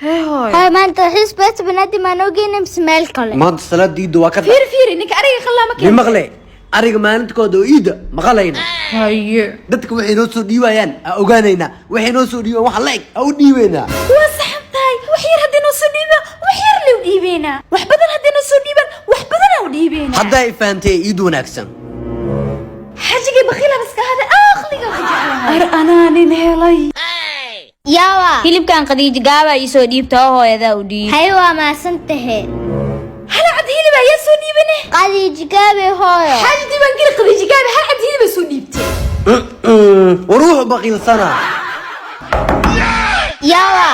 هاي ما انت حس بس بنادي ما نوجي نمس مالكله ما انت صلاة دي دوا كذا فير إنك أريج خلا مكان مغلي أريج ما أنت كودو إيدا مغلينا هاي dadka waxay noo soo dhiibayaan ogaanayna waxay noo soo dhiibaan wax leeg oo dhiibayna وصحبتاي وحير هدينا صديبة وحير لو ديبينا وحبدنا هدينا صديبة وحبدنا وديبينا hadday fahamtay iid wanaagsan حاجة بخيلة بس هذا أخلي أنا ننهلي ياوا hilib kan qadiij gaaba isoo dhiibto hooyada u dhiib هاي ما سنتهي هلا عاد هيلي بقى يسو ديبني قادي جابي هاي حاجة دي بنقول قضية جابي هل عاد هيلي بسو ديبتي وروح بقيل sana ياوا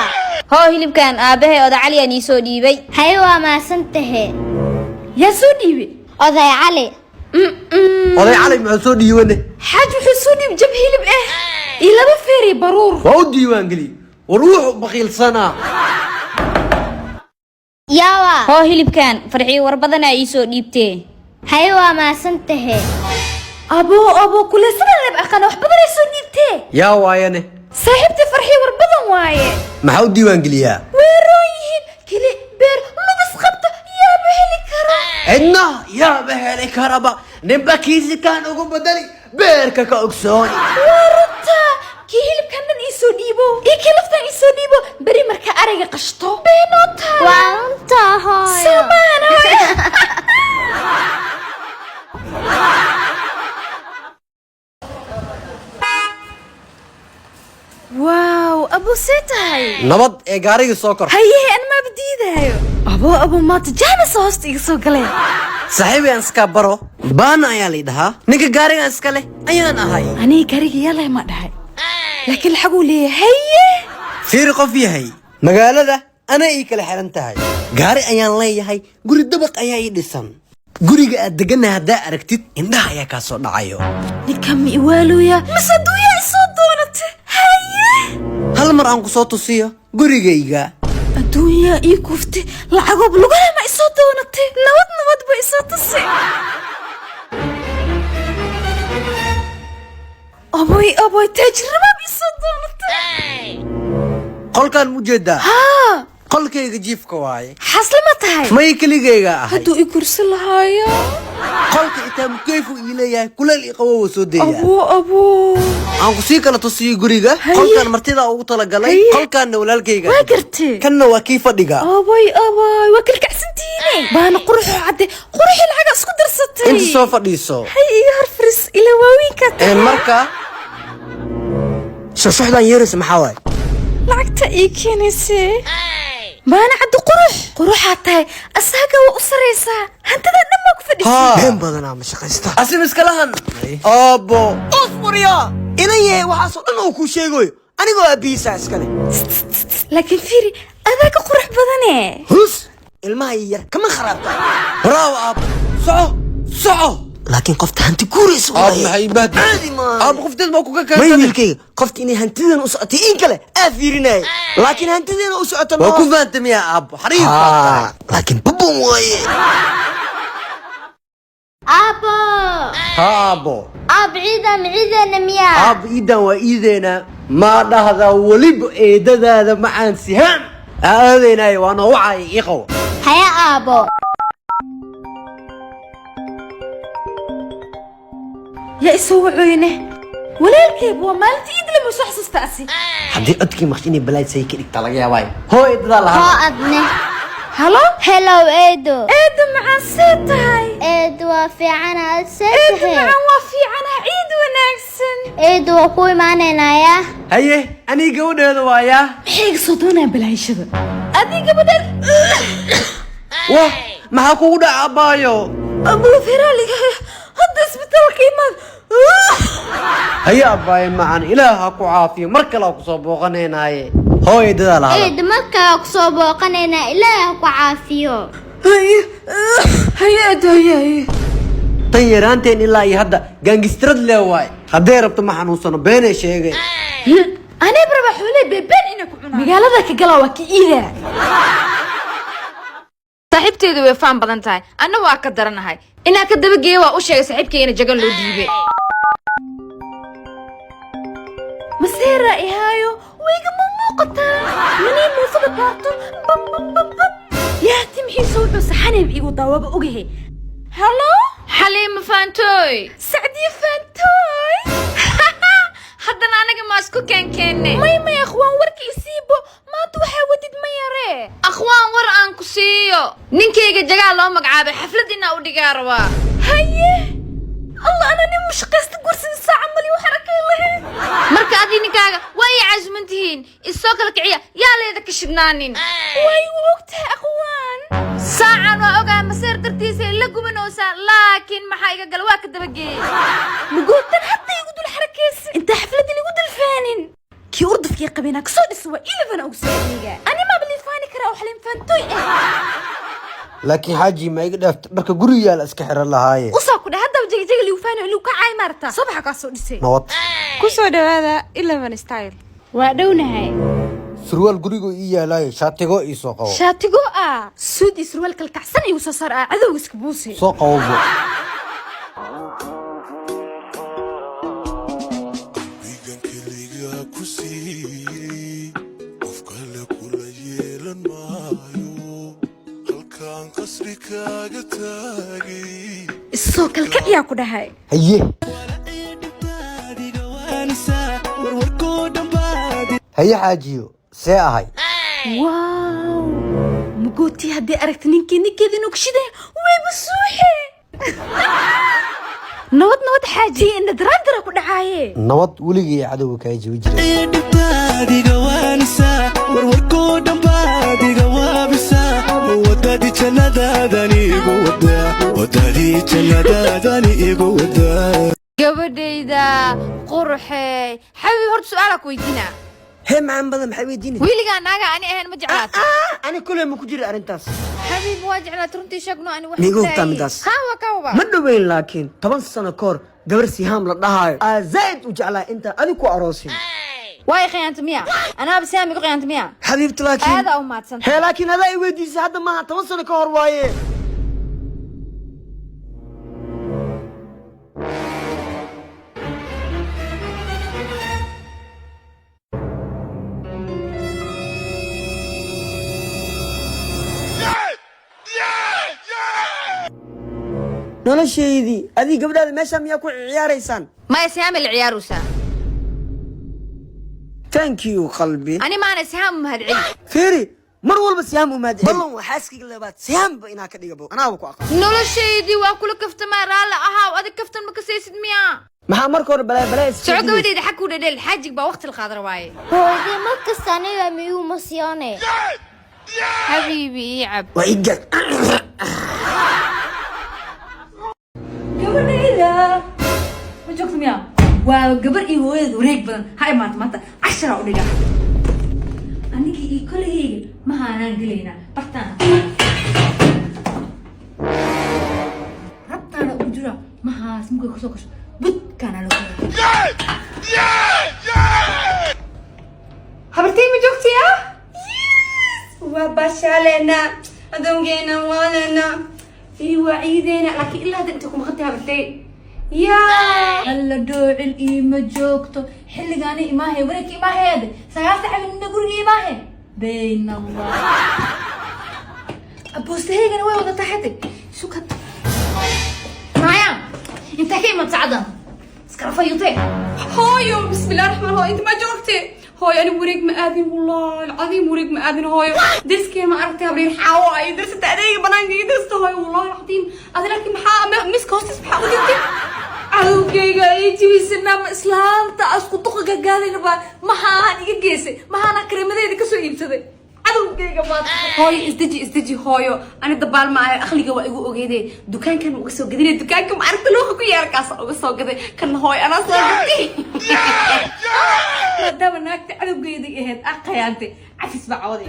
hoo hilibkan aabahay oda cali aan isoo dhiibay هاي ما سنتهي يسو ديبي أضي علي oday cali muxuu soo dhiibanay حاجة حسو ديب جاب هيلي بقى إلا بفيري برور waa u diiwaan geli وروح بقيل sana ياوا hoo hilibkan farxii war badan ay isoo dhiibtee هاي ما سنتهي أبو كل سنة نبقى قنا وحبدنا يسو ديبتي yaa waayane صاحبتي فرحي وربضن وايه maxaa u diiwaan geliyaa ويرويهن كلي بير مدس خبطة يا بهلي كرا cidna yaaba helay karaba ninba kiisi kaan ugu badali beerka ka ogsooni ورطة كي هيلب كان يسو ديبو إيه كي لفتان يسو ديبو بري مركا أريق قشطو بينوتا وانت هاي سمانا واو أبو سيتاي nabad ee gaarigii soo kor هيه أنا ما بدي ذا أبو ما تجانس هوستي يسو قلي saaxiib aan iska baro baana ayaa la dhahaa ninka gaarigan iska leh ayaan ahay أنا كاريجي يلا ما دهي لكن الحقوا لي هيه fiir qof yahay magaalada ana ii kala xiran tahay gaari ayaan leeyahay guri dabaq ayaa ii dhisan guriga aad deganahay haddaa aragtid indhaha ayaa kaa soo dhacayo نكم إيوالويا مصدويا يصدونت هيه hal mar aan ku soo tusiyo gurigayga الدنيا يكفتي العقب لقنا ما يصدونت نود بيصدسي أبوي تجربة بيصدونت qolkaan mu jeedaa ها qolkayga jiifka waaye حصل متى may keligayga ahay هدو يكرس لهايا qolka itaa mukeyfu ii leeyahay kuleel ii qabo waa soo deeyaa أبو aan ku sii kala tusiyo guriga qolkaan martida ugu talagalay qolkaanna walaalkayga ما قرتي kanna waa kii fadhiga أبوي وكل كعسنتيني بان قروحو عدي قروحي العقا اسكو درستي inta soo fadhiiso هاي هرفرس إلى واوين كتا marka shoshoxdan yeeris maxaa waaye لعقتا إيكينيسي بان عدو قروح هاتاي أساقا وأسريسا هانتدا نماك فديسي been badanaa ma shaqaysta asim iska lahan aabbo of furiya inaye waxaasoo dhan oo kuu sheegayo anigoo aabihiisaa iskale لكن فيري أذاك قروح بدني hus ilmaha yar kama kharaabta braawo aabbo soco laakiin qofta hanti guuraysa caadi maaha aabbo qofteed baa kuga kala may wiilkayga qofta inay hantidan u socotay in kale aa fiirinaya laakiin hantideena u socota waa ku faantamiyaa aabbo xariif laakiin babon waaye أبو ha aabbo أب عيدا نميا aabbo iidan waa iideena maa dhahdaa weliba eedadaada macaan sihaan aadaynaay waa noo wacay ii qabo هيا أبو يا إسو عينه ولا الكيب ومالتي إدلي مسحسس تأسي haddii codkii maqshinay balaad say ka dhigta laga yaabaayo hoo eedadaa lahaa هو أبني هلو هلو إيدو إيد مع سيتاي إيدو في عنا إيد السيد مع وفي عنا عيد وناكسن إيدو أخوي معنا يا haye anii gabadheeda waayaa محيق صدونا بالعيشة أديك بدل wah maxaa kugu dhaca abbaayo أبو فيرالي هذا اسبتال قيمة haye abbaayo macaan ilaah ha ku caafiyo mar kale ku soo booqanaynaaye hoo eedadaa lahaa إيد مركا كصوبو قنينا إله وعافيو هيا هيا tan yaraanteen ilaa iyo hadda gaangistirad lee waaye hadday rabto ma xanuunsano beenay sheegay أنا بربع حولي بيبان إنك عنا مقالة ذاك قلاوة كإيدا saaxiibteedu way faan badan tahay anna waa ka daranahay inaa ka daba geeyo waa u sheegay saaxiibkeena jagan loo diibay مسيرة إيهايو ويقا موقتا منين موفقة baarto yaa timxiisa wuxuu saxanayb igu daawaba ogahay hallo xaliima faantooy sacdiya faantooy haddana anaga ma isku keenkeenne may akhwaan warkii siibo maanta waxaa wadid ma yaree akhwaan war aan ku siiyo ninkayga jagaa loo magacaabay xaflad inaa u dhigaa rabaa haye allah ana nin mushaqaysta gursida saaca mali waxarakay lahayn marka adii ninkaaga waa ii casuman tihiin isoo kala kiciya yaa leeda ka shidnaanin way u ogtahay akhwaan saacan waa ogaa maseer dartiisa la gubanoosaa laakiin maxaa iga gala waa ka dabageeyey mugoodtan hadda igu dul xarakaysa intaa xafladin igu dul faanin kii urdafkii qabinaa kasoo dhisa waa ilafana ugu saaniga ani maa balifaani karaa oo xaliim faantooy laakiin xaaji ma iga dhaafta dharka guriga la iska xiran lahaaye usaa ku dhahay haddaba jegajaga liu faani liu ka caay maarta sabaxa kaa soo dhisay nabad ku soo dhawaada 11 style waa dhownahay surwaal guriga ii yaalaaye shaatigo ii soo qabo shaatigo suud iyo surwaal kalkacsan igu soo saar cadowga iska buusi soo qabo isoo kalkaciyaa ku dhahay haye haye xaajiyo see ahay waaw mugootii haddii aragta ninkeeda inuu kashiday wayba suuxe nabad xaajiye ina daraandara ku dhacaaye nabad weligii cadowga kaa jabi jiray gabadhayda quruxey xabiib horta su'aalaa ku weydiinaa hee macaan badan maxay weydiinay wiiligaa naaga ani ahayn ma jeclaata ani kuley ma ku jira arrintaas xabiib waa jeclaata runtii sheegno ani wax miigu hubtaa midaas kawaba ma dhoweyn laakiin 10 sano ka hor gabar sihaam la dhahaayo zaid u jeclaa inta adigu ku aroosin waay khiyaanta miya anaaba sihaam igu khiyaanta miya xabiibti laakiin aada u mahadsan hee laakiin adaa i weydiisay hadda maaha 10 sano ka hor waaye noloshaydii adii gabadhaada meesha miyaa ku ciyaaraysaan maya sihaam la ciyaaruusaa thank you qalbi ani maana sihaam mahadceli fiiri mar walba sihaam u mahadceli ballan waa xaaskiga labaad sihaamba inaa ka dhigabo anaaba ku aqaan noloshaydii waa kula kaftamaa raalli ahaaw adig kaftan ma kasaysid miya maxaa marka hore balaa soco gabadhayda xag ku dhadheel xaajig baa waqti la qaadar waaye hooyadii mar kasta aniga miyuu masiyoone xabiibi ii cab waa igal gabadhayda ma joogto miya waa gabar iyo hooyada wareeg badan hay maanta 10 u dhiga aniga iyo kolayga ma haanaan gelaynaa bartaan rabtaana u jira ma haas muka kusoo gasho budkaana loo habartay ma joogtiya waa bashaleena adoongeena waana في وعيدنا لكن إلا هذا أنتكم خدتها بتي يا هلا دوعل إيما جوكتو حل قاني ما هي ولكن ما هي هذا سيارة حاجة من نقول ما هي بين الله أبوست هيك أنا وين وضع تحتك شو كنت معايا أنت كيف ما تصعدها سكرفيوتي هايو بسم الله الرحمن الرحيم أنت ما جوكتي هاي أنا وريق مآذن والله العظيم وريق مآذن هاي درس كي ما عرفتها برين حواي درس تأذية بنانجي درس هاي والله العظيم أنا لكن محا مس كوستس محا وديتي عدو كيغا يجي ويسنا إسلام تأسكو طوخة قاقالي نبا محا هاني جيسي محا أنا كريمة دي كسو يبتدي عدو كيغا بات هاي استجي هايو أنا دبال معي أخليقا وإيقو أغيدي دوكان كان وقسو قديني دوكان كم عرفت لوخو ياركاس وقسو قدي كان هاي أنا صاقتي مادام ناكتي عدو قيدي إهد أقيانتي عفيس بعوضي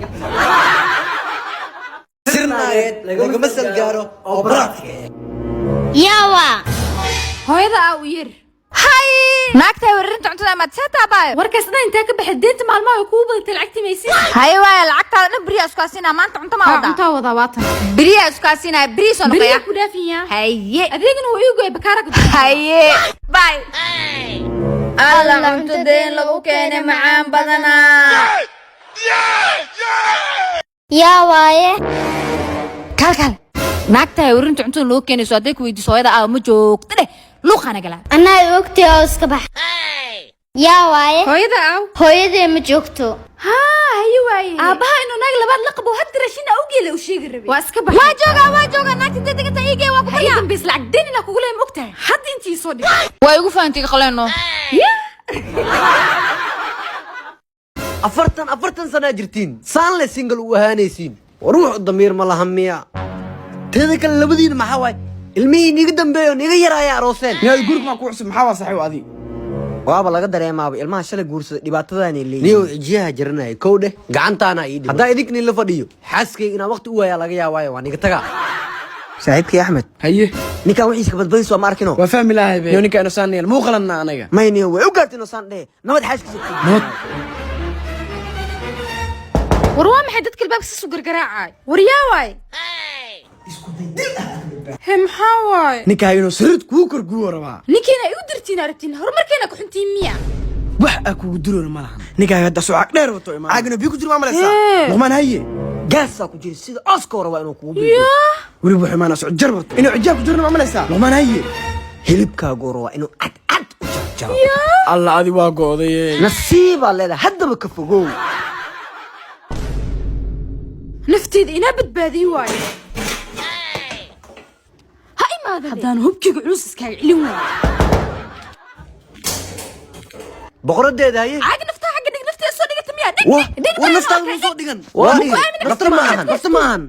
sirnaayeed laga masal gaaro oo baraadka yawa hooyada aa u yir hay naagtay warinta cuntada ma tsata baa warkaas dhan inta ka baxay deenta maalmaha ku badatay lacagti maysi hay waa lacagtaada dhan bariya isku kaasina maanta cunto ma wada cunto wada waatan bariya isku kaasina bariya soo noqoya bariya ku dhaafiya haye adeegna waa igu ay bakaara ku haye bye alla cunto deen lagu keenay macaan badana يا وايه كال naagtahay warinta cunto loo keenayso haday ku weydiiso hooyada aa ma joogto dheh luuqana gala أنا وقتي أسكبح يا وايه هويدي ما جوكتو ها هي waaye aabaha inuu naag labaad la qabo had rashin u geelay u sheegi rabay waa iska baxay waa jooga naagta dadka iigay waa ku bariya bis lacag deynina kugu leeyay ogtahay had intii soo dhig way ugu faantay qaleeno afartan sana jirtiin saan le single u ahaanaysiin waruux damiir ma laha miya teeda kale labadiin maxaa waay ilmihii niga dambeeyo niga yaraaya arooseen inaad guriga ma ku cusub maxaa waa saxiib adi waaba laga dareemaaba ilmaha shalay guursada dhibaatadaanay leeyihiin niyow cijiyaha jiranaya kow dheh gacantaana ii dhib haddaa idinkin la fadhiyo xaaskayga inaan waqti u waayaa laga yaabaayo waa niga tagaa saaxiibkii axmed haye ninkaan wixiisa ka badbadis waa ma arkino waa fahmi lahay be yo ninka inosaan neel muu qalanna anaga may niyo way u gaartay inosaan dhehe nabad xaaskiisa nabad war waa maxay dadka albaabka soo gargaraacay war yaa waay هم حواي ninka sariid kuu korguwo rabaa ninkeena ay u dirtiin aragtiin horumarkeena ku xuntiin miya wax aa kugu diroona ma lahan ninka hadda suuq dheer wato imaan caagna biyo ku jiro ma malaysaa luqmaan haye gaasaa ku jira sida oska rabaa inuu kugu biyo weli wax imaan soo jarbato inuu cijaab ku jiro ma malaysaa luqmaan haye hilibkaagu rabaa inuu cad u jarjaro alla adi waa gooday nasiiba leedahay haddaba ka fogow nafteeda ina badbaadiy waayo haddaan hubkiga culus iskaaga celin waayo boqoradeeda haye caag naftaa xagga dhig nafteeda soo dhigata miyaa dhig war naftaada ma soo dhigan nafta maahan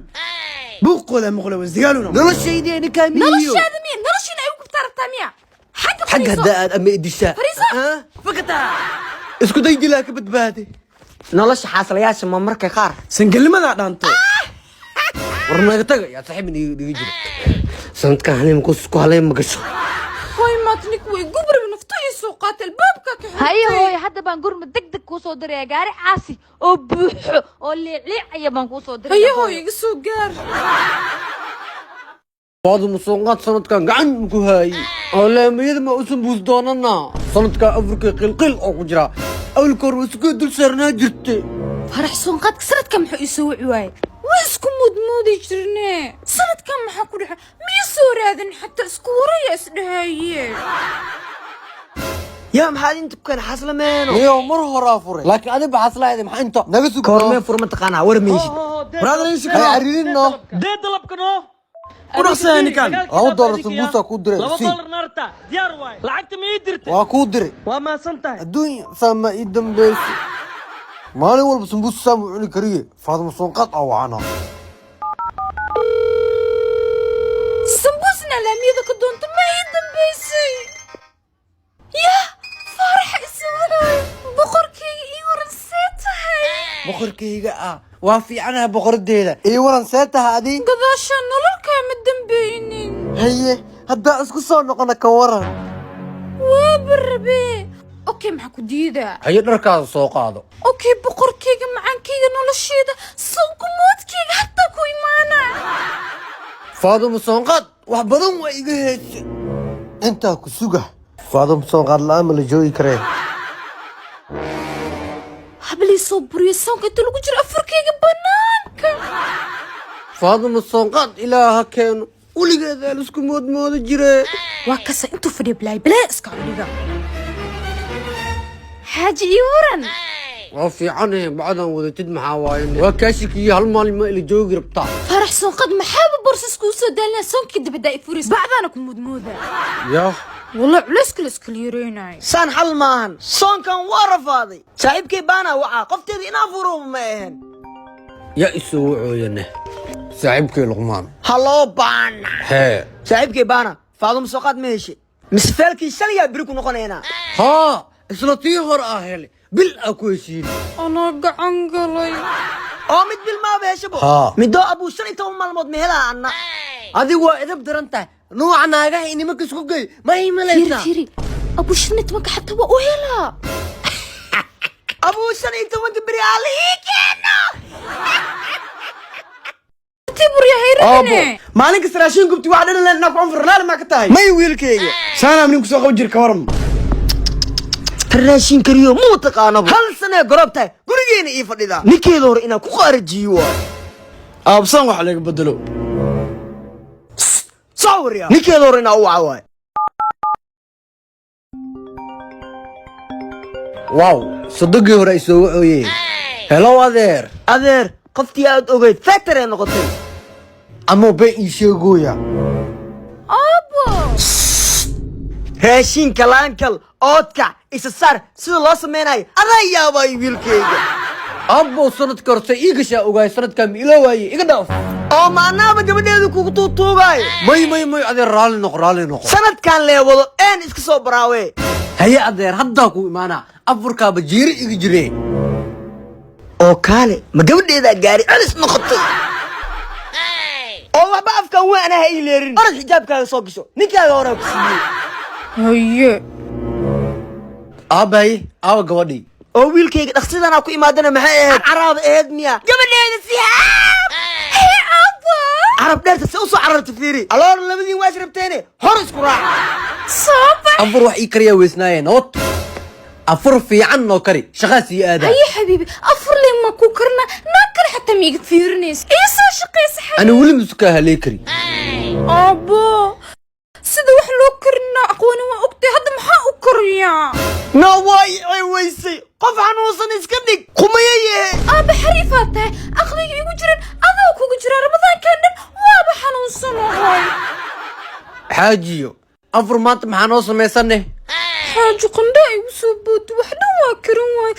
buuqooda maqlo wasdigaaluna noloshaydi ninkaa miyo noloshaada miya noloshiina ay u gubtaa rabtaa miya xagga hadda aad ama idishaa fakata isku day dilaa ka badbaade nolosha xaaslayaasha ma marka qaar sangalnimadaa dhaanto war naga taga yaa saaxiib dhiga jiro sanadkan halim ku halay ma gasho hoy matnik way gubri naftii soo qaatel baabka ka hayo hoy hadda baan gurma degdeg ku soo diray gaari caasi oo buuxo oo leecaya baan ku soo diray hayo hoy iga soo gaar baad musuqad sanadkan gacan ku hay oo leemiyada ma usan buus doonana sanadka afrika qilqil oo ku jira awlkor isku dul saarnaa jirte farax sanadka sanadka muxuu isoo waay واسكو مودي جرني سند كم حكوا لها ميسور هذا حتى اسكورة يا سدهاية يا محل انت كان حصل منه يوم مرة رافوري لكن انا بحصل هذا مح انت نقص كورمي فورمة تقانا ورميش برادر ايش كان عارفينه ده طلب كنو ورخصاني كان او دولار سمبوسا كودري $2 نارتا ديار واي لعقت ما يدرت وكودري وما سنتها الدنيا سما يدم بس مالي والله سمبوسا سامو علي كريه فاطمه سونقط او عنا سمبوسنا لاميدا كدونت ما يدم بيسي يا فرح اسمها بقركي ورنسيتها بقركيغا وافي عنها بقرديدا اي ورنسيتها هذه قداشا نلقى مدم بينين هي هدا اسكو سو نقنا كورن وبربي اوكي معكو ديدا هي دركاده سو قادو اوكي بقركيغا معانكيغا نولشيدا سوق مودكيغا حتى كو ايمانا فاطمه سونقط wax badan way iga heesay inta ku suga faadum sooqad la amal joogi kare habli صبري سوق inta lagu jiro afurkeyga banaanka faadum sooqad ilaaha keen uligeeda isku mood jire waa kasa intuu fadhiyo bilaa iska uliga حاجة يورن وفي عنه بعدها ودتد محاواين وكاشكي هالمال ما اللي جوجي ربطا فرح سون قد محاب بورسس كوسو دالنا سون كده بدا يفوريس بعدنا كم مدموده يا والله علاش كل يريناي سان حلمان سون كان ورفاضي صاحبكي بانا وعا قفتي انا فروم ماهن يا اسوعو ينه صاحبكي لقمان هلو بانا هي صاحبكي بانا فاضم سوقات ماشي مسفلكي شليا بريكو نقنينا ها اسلطي هور اهلي بالاكوشين انا قعن قلي مد بالما بيشبو مدو ابو شري تو مالمود مهلا عنا ادي وا ادب درنتا نوع ناغا اني مك اسكو غي ما هي مليتا فيري ابو شنت مك حتى وا وهلا ابو شري تو مك بريالي كانو تبر يا هيرني مالك سراشين قبتي واحد لنا كون فرنال ما كتاي ما ويلكيغا سانا منك سو قو جير كورم raashin kariyo muu taqaanaba hal sane gorobtay gurigeena ii fadhida ninkeeda hore inaan ku qaarijiyo ابصن wax laga bedelo صور يا نيكي دورنا وعواي واو صدقي ورئيس وعوي هلو أذير قفتي أد أوجد فاكتور أنا قلت أما بين شيء أبو هاشين كلانكل أوتكا إسسار سيد الله سميناي أنا يا باي ويلكي أبو سنة كرسي إيجش يا أوجاي سنة كم إلواي إيجداف أو ما أنا بجمعني هذا كوكتو توجاي ماي أذير رالي نق سنة كان لي وضو إن إسكسو براوي هيا أذير هداكو إمانا أفريقيا بجيري إيجري أو كالي ما جمعني هذا جاري أليس نقطي أو ما بعرف كم وين أنا هاي ليرين أنا الحجاب كان صوقشو نيكا ورا بسيني هي أباي أو قوادي أو ويلكي أخسيد أنا أكو إمادنا محيط عرب إدميا جمعني هذا سياب هي أبو عرب دارت سوسو عرب تفيري الله لمدين واشرب تاني هرس كراع صباح أفر وحي كريا ويسناي نوت أفر في عنو كري شخاسي آدا هي حبيبي أفر لي ما كوكرنا ناكر حتى ميقت فيرنيس إيسا شقيس حبيبي أنا ولي مسكاها لي كري أبو سيدا وح لو كرنا أقوانا وأكتي هذا محا أكريا نواي عويسي قف عنوصن اسكبني قمية أبا حريفاته أخذي يوجرن أذا وكو جرى رمضان كان وابا حنوصن هاي حاجيو أفر ما أنت محانوصن ميسانه حاج قنداي وسبوت وحده واكرن واي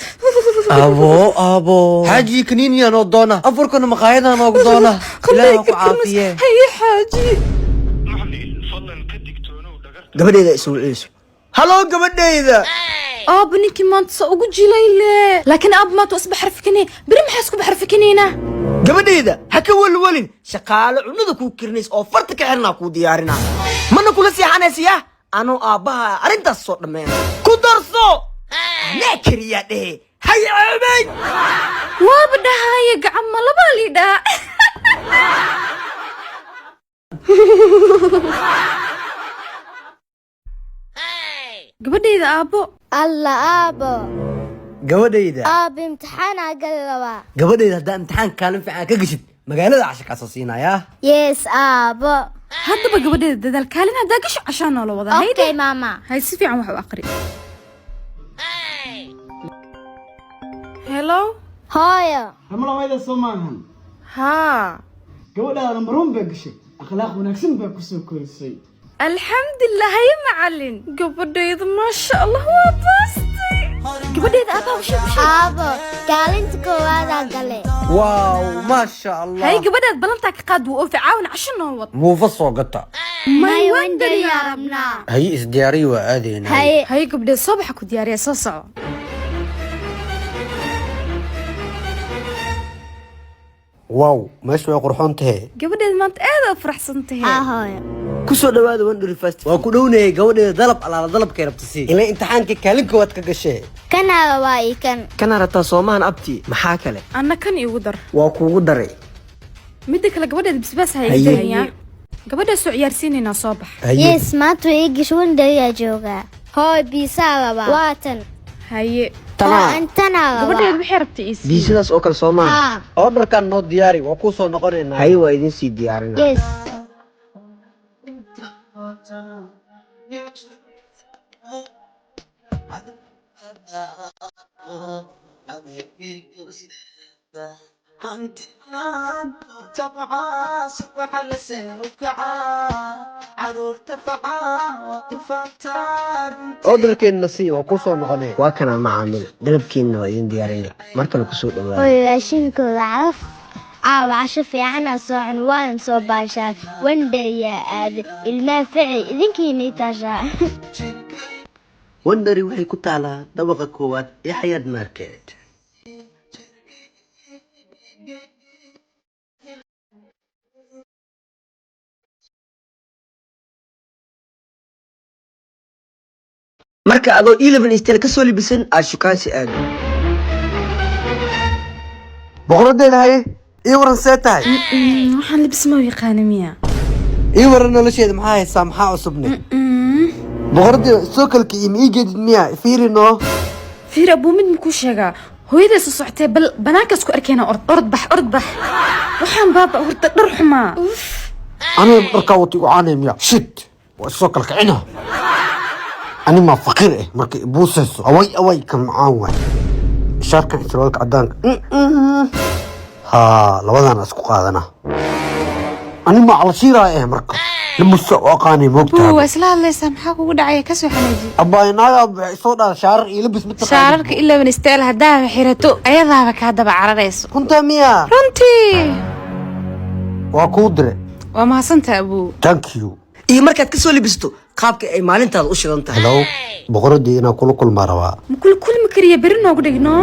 أبو حاجي كنين يا نودونا أفر كنا مقايدة نودونا لا أكو عافية هي حاجي قبل إذا اسمه الإيش هلو قبل إذا أب نيكي ما تصوقو جيلي لكن أب ما تصبح حرفكني بريم حاسكو بحرفكنينا قبل إذا هكا ولين شقال عنده كو كرنيس أو فرتك حرنا كو ديارنا من كل سيحنا سياه أنا أباها أرنت الصوت مين كدرسو نكريا ده هيا عمي وابدا هاي قعم لبالي دا قبل إذا أبو الله أبو قبل إذا أبي امتحان أقلوا قبل إذا ده امتحان كان في عكا قشت مقالة عشق أساسينا يا يس أبو هذا بقى قبل إذا الكالين هذا قش عشان ولا وضع أوكي ماما هاي سيفي عم وحو أقري هلو هايا هملا ويدا سومانهن ها قول هذا مرون بقشي أخلاق ونكسن بقصو كرسي الحمد لله هاي معلن قبل إذا ما شاء الله وابستي قبل إذا أبا وشو أبو قال انت كوادا قالي واو ما شاء الله هاي قبل إذا بلنتك قاد وقف عاون عشان نوض مو فصو قطع ما يوندر يا ربنا هي إسدياري وآذين هاي قبل الصبح كنت دياري صوصو واو ما شوي قرحون تهي قبل إذا ما أنت أذا فرح صنتهي هايا كسو دواد وندري فاست وكلوني قولي ضلب على ضلب كي ربتسي إلا امتحانك كالنك واتك قشي كان هواي كان رتا صومان أبتي محاكلة أنا كان يقدر وكو قدري مدك لقبل إذا بس هاي قبل سو عيارسينينا صباح يس ما تويجي شو ندري جوجا هاي بيسارة واتن هاي أنتنا قبل إذا بحربتي إيسي بيسلاس أوكل صومان أوردر كان نوت دياري وكوسو نقرنا هاي وايدين سي ديارنا يس أوردر كان نسي وكوسو نقرنا وكان معامل دلبكينا وايدين ديارنا مركل كسو دواد وياشينكو العرف عشو في عنا سو عنوان سو باشا وندر يا آد المنفعي إذنكي نيتاشا وندري وحي كتالا دبقة كوات يحياد ماركت marka adoo 11 istel ka soo libisan ashukaasi aad boqoradeena haye ii waran see tahay waxaan libis ma yaqaana miya ii waran nolosheeda maxaa haysaa maxaa cusubne boqoradeena soo kalka ii jeedid miya fiirino fiir abuu mid muku sheegaa hooyada soo socotay bal banaanka isku arkayna orod bax waxaan baaba horta dhar xumaa أنا بركا وطي وعاني يا شت والسوق الكعينة أنا ما فقير إيه مركي بوسس أوي كم معاون شارك إسرائيل عدان ها لو أنا أسكو قادنا أنا ما على شيرة إيه مركا لما السوق وقاني موقتها هو اسلا الله يسامحك ودعي كسو حناجي أبا ينايا صودا شعر يلبس مثل شعرك إلا من استيل هداها حيرتو أيضا بك هذا بعرريس كنت ميا رنتي وكودري وما صنت أبو ثانك يو iyo markaad ka soo libisto qaabka ay maalintaada u shidan tahay هلو بقردي أنا كل مرة كل مكرية برنا وقدقنا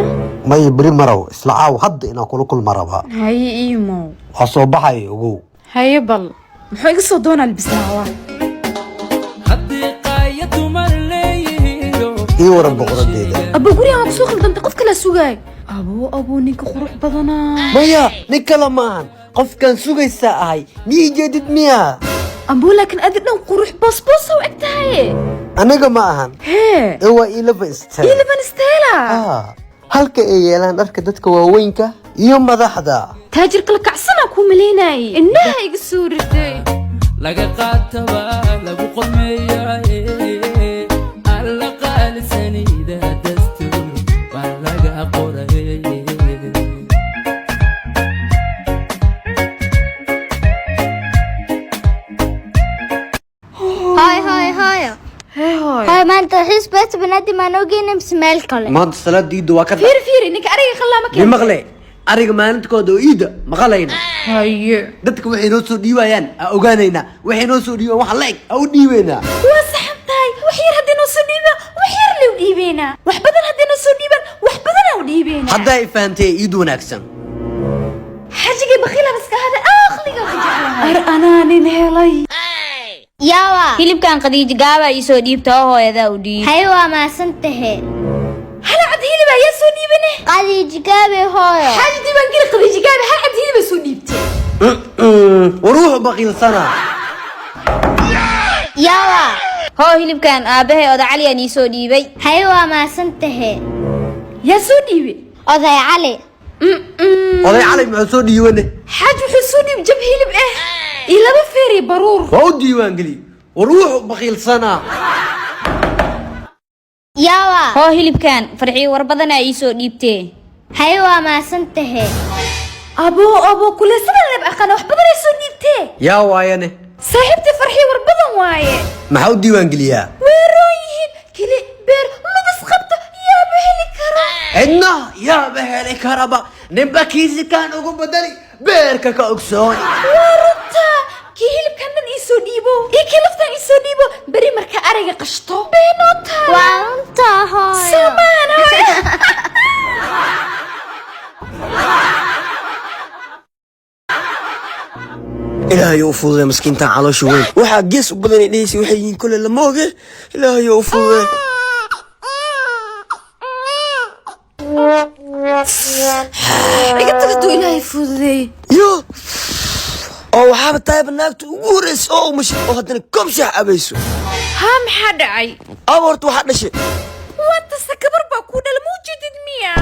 ما يبري مرة إسلعاو حد أنا كل مرة هاي إيمو وصوبحي وقو هاي بل محو يقصو دونا البساوة إيه ورا بقردي ده أبو قولي أنا بسوق الدنت قف كلا سوقاي أبو نيك خروح بدنا مايا نيكلا مان قف كان سوق الساعة مي جديد ميا أبو لكن أدرنا قروح بصبصة وقتها أنا جماعة هي هو إلى ستيل إيه لبن ستيلا halka ay yeelaan dharka dadka waaweynka iyo madaxda taajir kala kacsana ku maleynay innaha iga suurtay laga qaataba lagu qodmeeyay alla qalsanida dastuur baa laga qoray هاي ما انت حس بس بنادي ما نوجي نمسمال كله maanta salaadiidu waa ka فيري إنك أريج خلا مكان maqle ariga maalintkooda oo iida maqalayna هاي dadka waxay noo soo dhiibayaan aan ogaanaynaa waxay noo soo dhiibaan wax la eg aan u dhiibaynaa وصحبتاي وحير هدينا صديبة وحير لو ديبينا وحبدنا هدينا صديبة وحبدنا وديبينا hadda ay fahantay iid wanaagsan حاجة بخيلة بس هذا آخلي أنا نهلي ياوا hilibkan qadiij gaaba ii soo dhiibta oo hooyada u dhiib حيوة ما سنته هلا عاد هيلي بقى يا صديبنا قد جابي هاي حاجة دي بنقول قديش جايبة هلا عاد هيلي بس صديبتي waruux baqiilsana ياوا hoo hilibkan aabahay oda cali aan ii soo dhiibay حيوة ما سنته يا صديبي أضي علي oday cali muxuu soo dhiibanay حاج وحسوني بجيب هيلب إيه إلا بفيري برور waa u diiwaangeli waruux baqiilsana ياوا hoo hilibkan farxii war badan aa ii soo dhiibtee حيوة ما سنته أبو كل سنة نبقى قنا وحبنا يسونيبتي yaa waayane صاحبتي فرحي وربضن وايه maxaa u diiwaangeliyaa ويرويهن كلي بير لبس خبطة يا بهلي كرا cidna yaaba heli karaba ninba kiisi kaan ugu badali beerka ka ogsooni ورطة كي هلب كان إيسو ديبو إيكي لفتان إيسو ديبو بري مركا أريق قشطو بينوتا وانت هاي سمان هاي ilaahay u fududay miskiintan caloosha weyn waxaa gees u badan ay dhehaysa waxay yihiin kole lama oge ilaahay u fududay إيقا تقدو إلهي فوضي yo oo waxaaba tahay banaagta ugu horreysa oo umashay oo haddana komshax abayso هام حدعي aba horta waxaa dhashay وانت سكبر باكونا الموجود ميا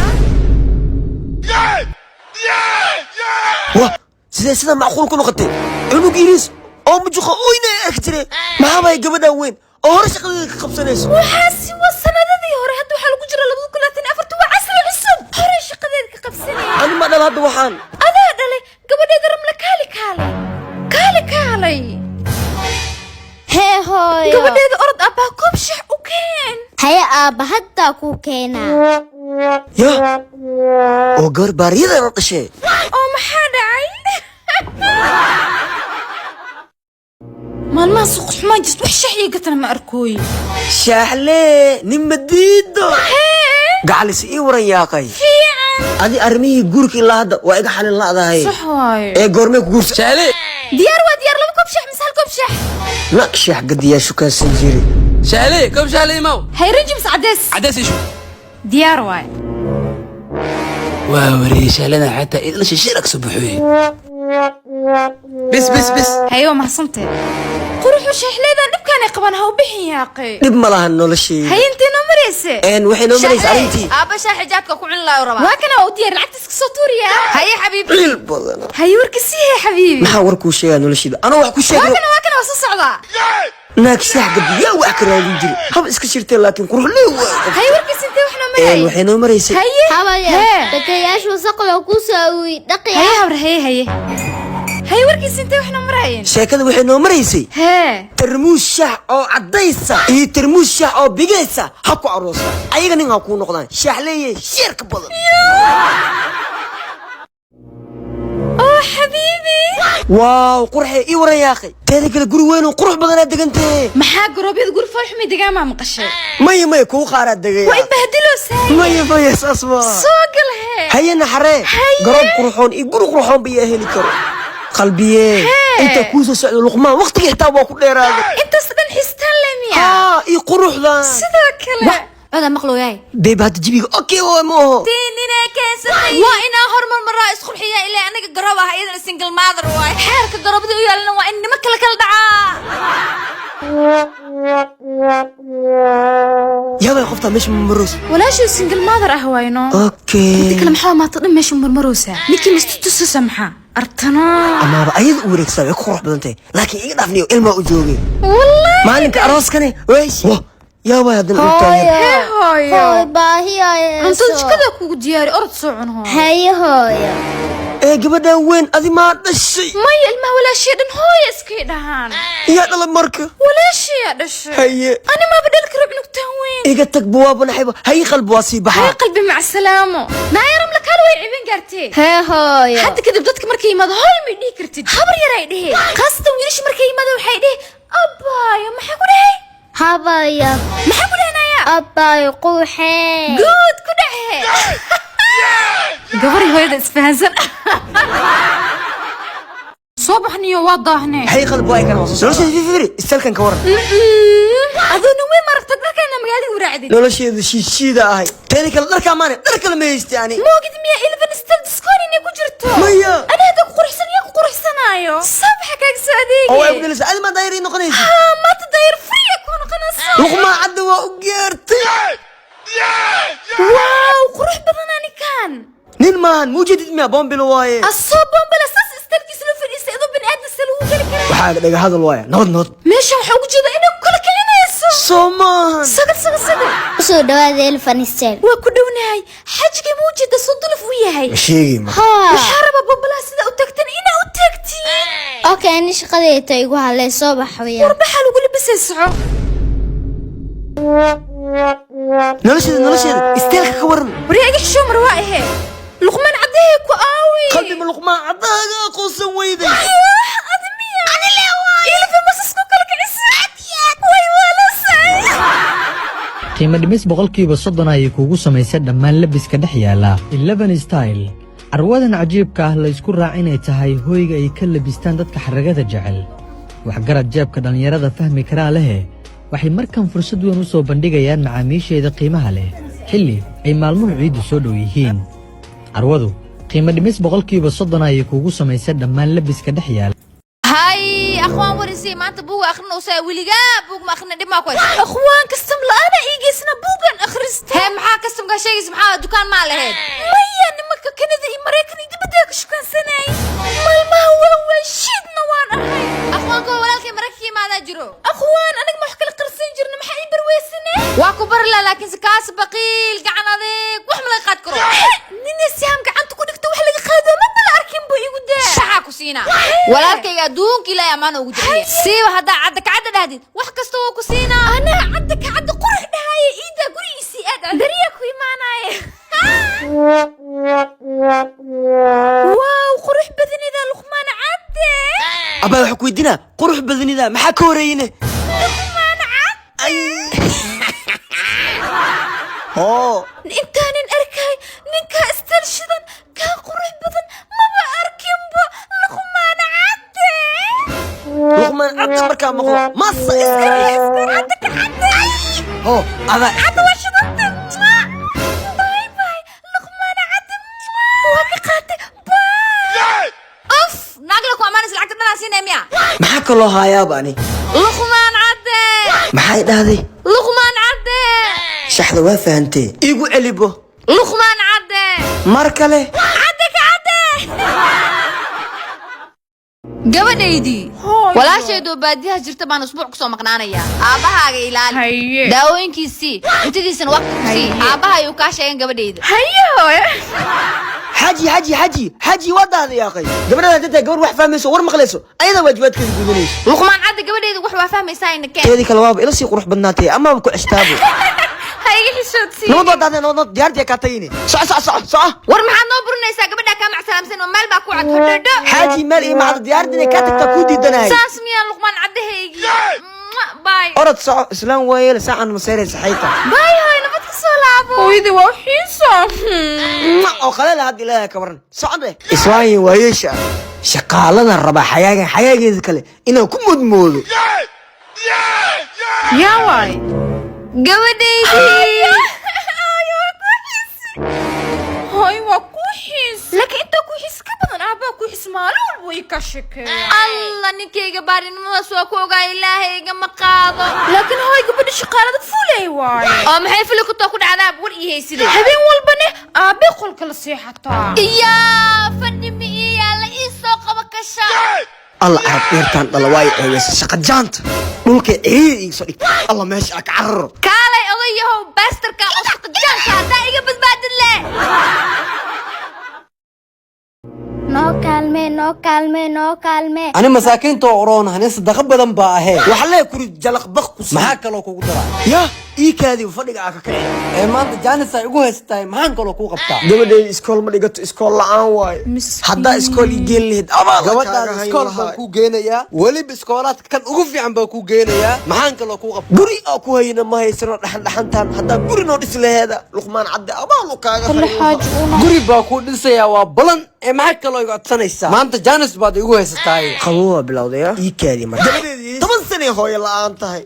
wa sidee sidaa macquul ku noqotay cunug iriis oo mujuqa oyna arki jire maxaabay gabadhan weyn oo hore shaqadeeda ka qabsanayso وحاسي والسنة دي هوري هدو حالو كجرى لبدو كلاتين أفرتو وعسل عصب هوري شقديد كقبسني ani ma dhal hadda waxaan أنا دالي قبل يدرم كالي هي هاي قبل يد أرد أبا كبشح وكين هيا أبا حتى كوكينا ya oo gabar baariyada la dhashay أو محادعي ما سوق حمان جست وحشة حقيقة ما أركوي shaaxlee nin madiido gacalis ii waran yaaqay adi arrimihii guurka ilaa hadda waa iga xalin la'dahay صحواي ee goormee ku guursa shaale ديار وديار لما كبشح مسال كبشح naqshax gadiyaa shukaasan jiri شالي كم شالي ماو هاي رجم عدس عدس شو ديار واي واوري شالنا حتى إيش شيرك صبحوي بس أيوة ما حصلتي قروح وشيح ليدا نبكى أنا قبان هاو بحين يا أخي دب ملاها النولشي هاي أنت نمريسة وحي نمريس أنتي أبا شاي حجاتك أكون الله وربا واكنا أودير لعكتك سطوريا هاي يا حبيبي عيل بدنا هاي وركسي يا حبيبي maxaa warkuu sheegaa noloshiida anoo wax ku sheegay واكنا وصل صعدا naag shax gabdhiya wax ka raadin jiray hab iska shirtay laakiin qurux leey هاي وركسي أنت وإحنا مراي waxay noo maraysay هاي habaya bakayaashu wasaqda ku saawi dhaqiya هاي هبر هاي وركسي أنت وإحنا مرايين sheekada waxay noo maraysay ها tarmuus shax oo cadaysa iyo tarmuus shax oo bigaysa ha ku aroosa ayaga nin ha ku noqdaan shax leeyahay sheerka badan أوه حبيبي waaw qurxay ii waran yaaqay teeda kale guri weyn oo qurux badan aad degantee maxaa garoobyada guri fooxmi degaan maa maqashay maya kuu qaaraad degaya way bahdiloo saay maya saas ma soo gal hee haye naxaree garoob qurxoon iyo guri qurxoon bayaa heli karo qalbiyee inta kuu soo socdo luqmaan waqtiga xitaa waa ku dheeraaday intaas dhan xistaan leemiya iyo quruxdan sidoo kale عدا مقلو ياي بيب هاد جيبيك اوكي هو مو تينينا كاسحي وانا هرمر مرة اسخل حيا إلا أنا قربها ايضا سنجل ماذر واي حارك قرب ذي ويالنا وإني مكلك الدعاء يا ما خفتها مش مروس ولا شو سنجل ماذر أهواينو اوكي ديك المحا ما تقدم مش مرمروسة نيكي مستتوس سمحة أرتنا أما بأيد أوريك سوي كروح بدنتي لكن إيه دافني إلما أجوبي والله مالك أروس كني ويش يا واد هاي هاي باهي أنت إيش كذا كوك دياري أرد صعنها هاي هاي إيه قبدا وين أذي ما دشي ما يلمه ولا شيء دن هاي اسكي دهان يا دل مركة ولا شيء دش هي أنا ما بدلك ربع نكتوين إيه قد تكبواب ونحبه هي قلب واسي بحر هاي قلبي مع السلامة ما يرم لك هالو يعيبين قرتي هاي هاي حتى كذا بدتك مركي ماذا هاي مدي كرتي خبر يا رايده قصدي ويرش مركي ماذا وحيده أبا يا ما حقول هاي habaya ما حقول أنا يا abay quuxee جود كده هاي قبري هاي ده اسفهزن صبحني ووضحني هي قلب واي كان وصل لوش في فري السلكن كورن أظن وين مرتك لك أنا مقالي وراعدي لوش شي ده هاي تاني كلا درك أمانة درك لما يستعني مو قد مية إلفن استل دسكوني نيكو جرتو مية أنا هذا قرحسن ياكو قرحسنايو صبحك أكساديك هو يبقى لسه ما دايرين نقنيسي ما تداير فريك ونقنص لقما عدوا وقيرتي واو قروح بدناني كان نين مان مو جديد ميا بومبي لواي الصوب بومبي لساس استلكي سلو في الاستعداد بن آدم سلو وكل كلام وحاجة دقا هذا الواي نوض ماشي وحوق جدا إنه كل كلام يسو صومان صقل soo dhawaada elfanistel وكدوناي حاجة موجودة صدلف وياهي مشيقي ما وحاربة بومبلا سيدا أتاكتن إنا أتاكتي okay ani shaqadeeta igu halay soo baxwaya وربحها لو قولي بس يسعو نلشيد استيلك كورن وريقي حشو مروائي لقمان عديك وآوي قلبي من لقمان عداها قوسا ويدي أدمية أنا لا واي إلا في مسسكو كلك عسات واي ولا ساي qiimo dhimis boqolkiiba 30 ayay kugu samaysay dhammaan labiska dhex yaala 11 style arwadan cajiibka ah la isku raacinay tahay hoyga ay ka labistaan dadka xaragada jecel wax garad jeebka dhalinyarada fahmi kara leh waxay markan fursad weyn u soo bandhigayaan macaamiisheeda qiimaha leh xilli ay maalmuhu ciidu soo dhow yihiin arwadu qiimo dhimis boqolkiiba 30 ayay kugu samaysay dhammaan labiska dhex yaala هاي أخوان ورسي ما أنت بوغ أخرنا وسا وليقا بوغ ما أخرنا دي ما كويس أخوان كستم لأنا إيجيسنا بوغان أخرست هاي محا كستم قاشيس محا دكان ماله هيد ميا نمكا كندا إي مريكني دي بداك شكان سناي ما هو شيد نوان أرهي أخوان كو ولالكي مركي ما ذا جرو أخوان أنا محكي القرصين جرنا محا إي برويسني واكو برلا لكن سكاس بقيل قعنا ذيك وحمل قاد كرو نين السيام قعان تكون اكتو وحلق خادو ما بلا أركين بو إيقو شعاكو سينا ولالكي دونكي لا يا مانو وجهي سيوا هذا عدك عدد هادي wax kasto ku siina ana cadda qurux dhahay ida guriisi aad dariya ku imaanay waaw qurux badanida luqmaan cadde aba wax ku weydiina qurux badanida maxaa ka horeeyne luqmaan cadde intaanin arkay ninka istalshidan ka qurux badan maba arkinba luqmaan cadde لقمان عدى مركا مقلو ما عدك عدي هو هذا عدى وشبطت باي باي لقمان عدى وقعتي باي اوف ناقلك وعمانس العقد ناسين يا ميا maxaa kaloo haayaa baani لقمان عدى maxay dhahday luqmaan cadde shaxda waa fahantay igu celibo luqmaan cadde mar kale cadde ka cadde gabadhaydii walaasheedoo baadiyaha jirta baan usbuuc kusoo maqnaanayaa aabbahaaga ilaali daawooyinkiisii cuntadiisana waqtigiisii aabbaha ayuu kaa sheegan gabadhayda حاجي وضع يا اخي قبل انت قبل واحد فاهم يسو ور مقليسو ايضا واجباتك يقولونيش لقمان عاد قبل واحد فاهم يساي انك هذيك الواب الى سي قروح بناتي اما بكو اشتابو هاي حشوتي نوض هذا نوض ديارتي كاتيني صح ور ما حد نوبرنيسا قبل كان مع سلامسين ومال باكو عاد هددو حاجي مال ايه مع ديارتي كاتك تكودي دناي ساسمي لقمان عاد هيجي باي اورد صح اسلام ويل ساعه مسير صحيته باي هاي نبت كسولابو ويدي وحيسه او خلال هاد الى كبرن صعده اسواي ويش شقالنا الربا حياغي كله انو كمودمودو يا واي قوديدي هاي وكوحيس لك انت كوحيس كبدن ابا كوحيس مالو ويكشك الله نكيغا بارين ما سو كوغا الهي ما قادو لكن هاي قبل شقاله فولي واي ما هي فلك تو كدعدا ور اي هيسيده habeen walbane aabe qolka la seexataa iya fadimi ya la isoo qaba kasha الله عرب إيرتان دلواي عيوس شقة جانت ملك إيه صديق الله ماشي أكعرر كالي أضيه باستر كا شقة جانت هذا إيجا بتبعد الله noo kaalme أنا مساكين توعرون هنس دخب بدن باهي وحلا يكون جلق بخص محاك لو كوكو درا يا إيه كذي وفرق عكاك إيه ما أنت جانس يقول هستاي محاك لو كوكو بتاع قبل إسكول ما لقيت إسكول لعان واي حدا إسكول يجيل لهد قبل إسكول بكو جينا يا ولي بإسكولات كان أقفي عن بكو جينا يا محاك لو كوكو قري أكو هينا ما يصير لحن تان حدا قري نورس لهذا لقمان عدى أبالو كاغا قري بكو نسيا وبلن إيه محاك لو يقعد سنة ما أنت جانس بعد يقول هستاي خلوها بلاوديا إيه كذي ما 8 سنة هوي لا أنتهي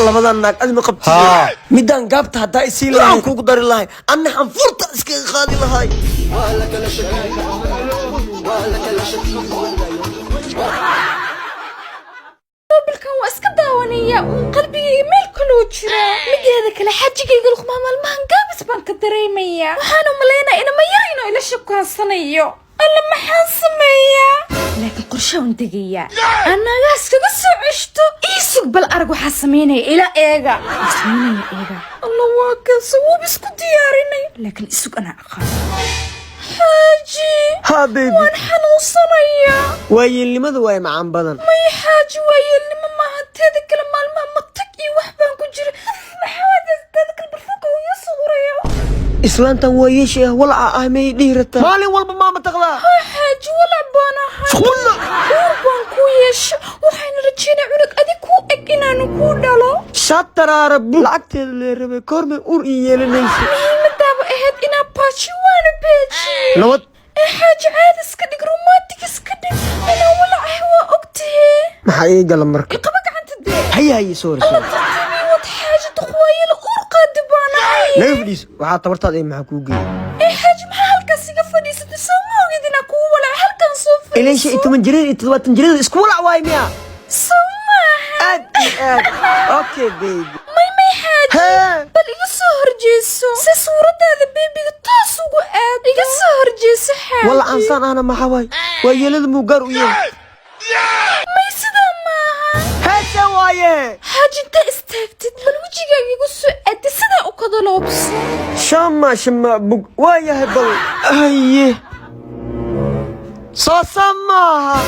labadan naag admi qabtay midaan gaabta hadaa isii lahayn kugu dari lahayn anna xanfurta iska qaadi lahayn wala kala bilkan waa iska daawanaya qalbigayga meel kaloo jira mideeda kale xajigayga luqmaan maalmahan gaabis baan ka dareemaya waxaan u maleynayaa inama yar inuu ila shaqaysanayo alla maxaan sameeyaa laakiin qorshaan degaya anagaas kaga soo ceshto isug bal arag waxa sameynaya ila eega Allah waa ka sabab isku diyaarinay laakiin isug ana aqaan حاجي حبيبي وان حنوصنيا ويلمada way macaan badan may حاجي ويلما ما هتيد كلمه ما متقي وحبان كجير حوادث تذك البرفوق ويصوريا islaantan waa yeeshay walaa ah may dhiirata maalin walba maama taqlaa حاجي ولا بانا شغلنا قربان ku yeesho waxaan rajeenaa cunug adig ku eg inaan ku dhalo shatara rabbi lacagteeda la rabay korme ur yeelanaysa muhiimadaaba ahayd inaa baaji waana beeji nabad حاجة عاد اسكدق رومانتيك اسكدق انا ولا عهوة اكتهي maxaa ii gala marka يقبق عن تدي هيا سوري الله ترتبي وات حاجة تقوية الأورقة دبانا لا يفليس waxaa tabartaad ay maxaa kuu geeyay اي حاجة maxaa halkaas iga fadhiisatay soo ma ogid inaa kuu walaa halkan soo fadhiiso ilaa shay 10 jirin iyo 7 jirin isku walac waay miya soo maaha okay baby may حاجة بل iga soo horjeeso si suuradaada beebiga taas ugu aad iga soo horjeeso حاجة wala ansaan ana maxaa waay waa yeelada muugaar u yahay may sidaa maaha هسه وايه حاجة انت استاكتد بل وجهك igu soo aadi sidaa u kada loobso شما بق وايه بل هيه صاصماها